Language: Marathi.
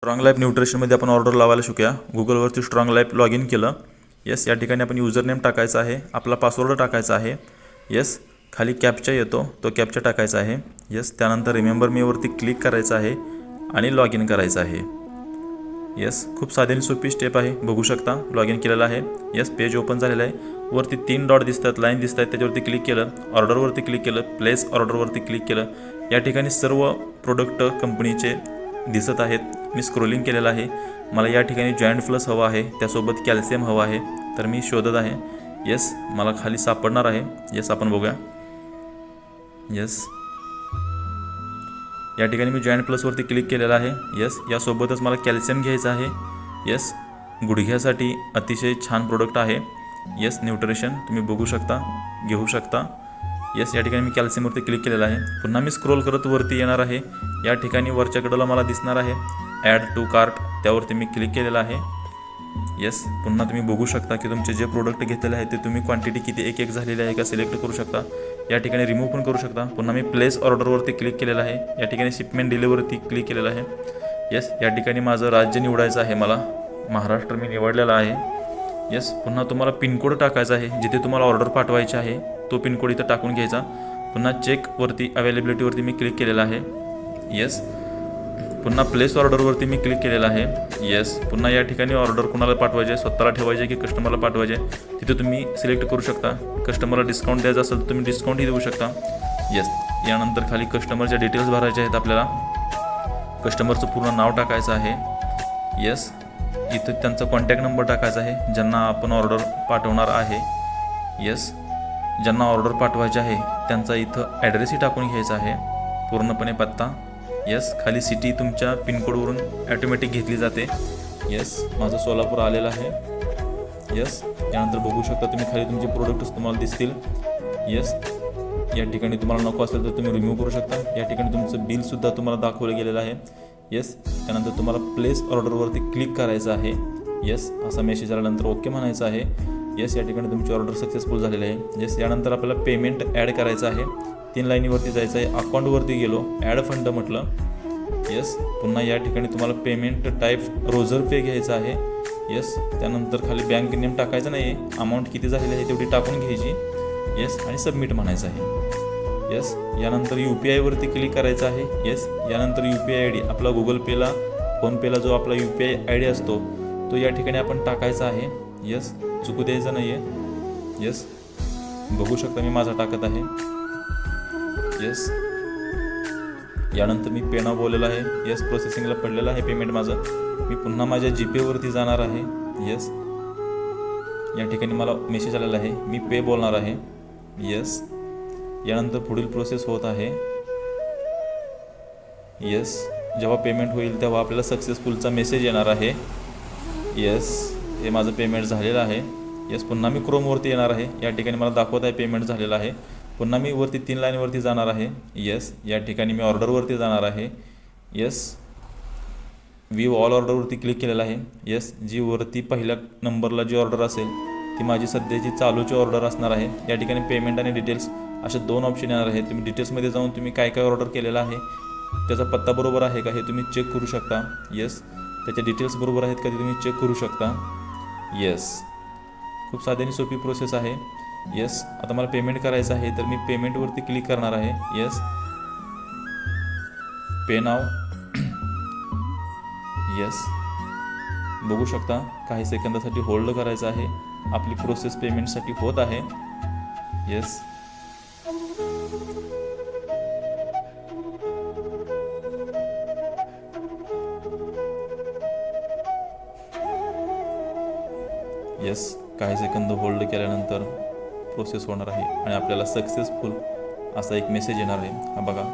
स्ट्रॉंग लाईफ न्यूट्रिशनमध्ये आपण ऑर्डर लावायला शिकूया. गुगलवरती स्ट्रॉंग लाईफ लॉग इन केलं. येस, या ठिकाणी आपण युजर नेम टाकायचा आहे, आपला पासवर्ड टाकायचा आहे. येस, खाली कॅप्चा येतो, तो कॅप्चा टाकायचा आहे. येस, त्यानंतर रिमेंबर मीवरती क्लिक करायचं आहे आणि लॉग इन करायचं आहे. येस, खूप साधी आणि सोपी स्टेप आहे, बघू शकता. लॉग इन केलेलं आहे. येस, पेज ओपन झालेलं आहे. वरती 3 डॉट दिसतात, लाईन दिसत आहेत, त्याच्यावरती क्लिक केलं. ऑर्डरवरती क्लिक केलं, प्लेस ऑर्डरवरती क्लिक केलं. या ठिकाणी सर्व प्रोडक्ट कंपनीचे दिसत आहेत. मी स्क्रोलिंग केलेलं आहे. मला या ठिकाणी जॉईंट फ्लस हवा आहे, त्यासोबत कॅल्शियम हवा आहे, तर मी शोधत आहे. येस, मला खाली सापडणार आहे. येस, आपण बघूया. येस, या ठिकाणी मी जॉईंट प्लसवरती क्लिक केलेलं आहे. येस, यासोबतच मला कॅल्शियम घ्यायचं आहे. येस, गुडघ्यासाठी अतिशय छान प्रोडक्ट आहे. येस, न्यूट्रिशन तुम्ही बघू शकता, घेऊ शकता. येस, या ठिकाणी मी कॅल्शियमवरती क्लिक केलेलं आहे. पुन्हा मी स्क्रोल करत वरती येणार आहे. या ठिकाणी वरच्या कडेला मला दिसणार आहे ॲड टू कार्ट, त्यावरती मी क्लिक केलेलं आहे. येस, पुन्हा तुम्ही बघू शकता की तुमचे जे प्रोडक्ट घेतलेले आहे ते तुम्ही क्वांटिटी किती एक झालेली आहे का सिलेक्ट करू शकता. या ठिकाणी रिमूव्ह पण करू शकता. पुन्हा मी प्लेस ऑर्डरवरती क्लिक केलेलं आहे. या ठिकाणी शिपमेंट डिलिव्हरीवरती क्लिक केलेलं आहे. येस, या ठिकाणी माझं राज्य निवडायचं आहे, मला महाराष्ट्र मी निवडलेलं आहे. येस, पुन्हा तुम्हाला पिनकोड टाकायचा आहे, जिथे तुम्हाला ऑर्डर पाठवायची आहे तो पिनकोड इथं टाकून घ्यायचा. पुन्हा चेकवरती अवेलेबिलिटीवरती मी क्लिक केलेलं आहे. येस, पुन्हा प्लेस ऑर्डरवरती मी क्लिक केलेलं आहे. येस, पुन्हा या ठिकाणी ऑर्डर कोणाला पाठवायचे, स्वतःला ठेवायचे की कस्टमरला पाठवायचे, तिथे तुम्ही सिलेक्ट करू शकता. कस्टमरला डिस्काउंट द्यायचा असेल तर तुम्ही डिस्काउंटही देऊ शकता. येस, यानंतर खाली कस्टमरच्या डिटेल्स भरायचे आहेत आपल्याला. कस्टमरचं पूर्ण नाव टाकायचं आहे. येस, इथं त्यांचा कॉन्टॅक्ट नंबर टाकायचा आहे, ज्यांना आपण ऑर्डर पाठवणार आहे. येस, ज्यांना ऑर्डर पाठवायचे आहे त्यांचा इथं ॲड्रेसही टाकून घ्यायचा आहे, पूर्णपणे पत्ता. येस, खाली सिटी तुमच्या पिनकोडवरून ॲटोमॅटिक घेतली जाते. येस, माझं सोलापूर आलेलं आहे. येस, यानंतर बघू शकता तुम्ही खाली तुमचे प्रोडक्ट्स तुम्हाला दिसतील. येस, या ठिकाणी तुम्हाला नको असेल तर तुम्ही रिमूव्ह करू शकता. या ठिकाणी तुमचं बिलसुद्धा तुम्हाला दाखवलं गेलेलं आहे. येस, त्यानंतर तुम्हाला प्लेस ऑर्डरवरती क्लिक करायचं आहे. येस, असा मेसेज आल्यानंतर ओके म्हणायचं आहे. येस, या ठिकाणी तुमची ऑर्डर सक्सेसफुल झालेली आहे. येस, यानंतर आपल्याला पेमेंट ॲड करायचं आहे. 3 लाईनीवरती जायचं आहे. अकाउंटवरती गेलो, ॲड फंड म्हटलं. येस, पुन्हा या ठिकाणी तुम्हाला पेमेंट टाईप रोजर पे घ्यायचं आहे. येस, त्यानंतर खाली बँक नेम टाकायचं नाही आहे, अमाऊंट किती झालेली आहे तेवढी टाकून घ्यायची. येस, आणि सबमिट म्हणायचं आहे. येस, यानंतर UPIवरती क्लिक करायचं आहे. येस, यानंतर UPI ID आपला गुगल पेला, फोनपेला जो आपला UPI ID असतो तो या ठिकाणी आपण टाकायचा आहे. येस, चुकू द्यायचं नाही आहे. येस, बघू शकता मी माझा टाकत आहे. येस, यानंतर मी पे नाव बोललेलं आहे. येस, प्रोसेसिंगला पडलेलं आहे पेमेंट माझं. मी पुन्हा माझ्या GPayवरती जाणार आहे. येस, या ठिकाणी मला मेसेज आलेला आहे, मी पे बोलणार आहे. येस, यानंतर पुढील प्रोसेस होत आहे. येस, जेव्हा पेमेंट होईल तेव्हा आपल्याला सक्सेसफुलचा मेसेज येणार आहे. येस, हे माझं पेमेंट झालेलं आहे. येस, पुन्हा मी क्रोमवरती येणार आहे. या ठिकाणी मला दाखवत आहे पेमेंट झालेलं आहे. पुन्हा मी वरती 3 लाईनवरती जाणार आहे. येस, या ठिकाणी मी ऑर्डरवरती जाणार आहे. येस, व्ह्यू ऑल ऑर्डरवरती क्लिक केलेलं आहे. येस, जी वरती पहिल्या नंबरला जी ऑर्डर असेल ती माझी सध्याची चालूची ऑर्डर असणार आहे. या ठिकाणी पेमेंट आणि डिटेल्स असे 2 ऑप्शन येणार आहेत. तुम्ही डिटेल्समध्ये जाऊन तुम्ही काय काय ऑर्डर केलेलं आहे, त्याचा पत्ता बरोबर आहे का हे तुम्ही चेक करू शकता. येस, त्याच्या डिटेल्स बरोबर आहेत का ते तुम्ही चेक करू शकता. येस, खूप साधी आणि सोपी प्रोसेस आहे. येस, आता मला पेमेंट करायचं आहे तर मी पेमेंटवरती क्लिक करणार आहे. येस, पे नाव. येस, बघू शकता काही सेकंदासाठी होल्ड करायचं आहे. आपली प्रोसेस पेमेंटसाठी होत आहे. येस, येस, काही सेकंद होल्ड केल्यानंतर प्रोसेस होणार आहे आणि आपल्याला सक्सेसफुल असा एक मेसेज येणार आहे. हा बघा.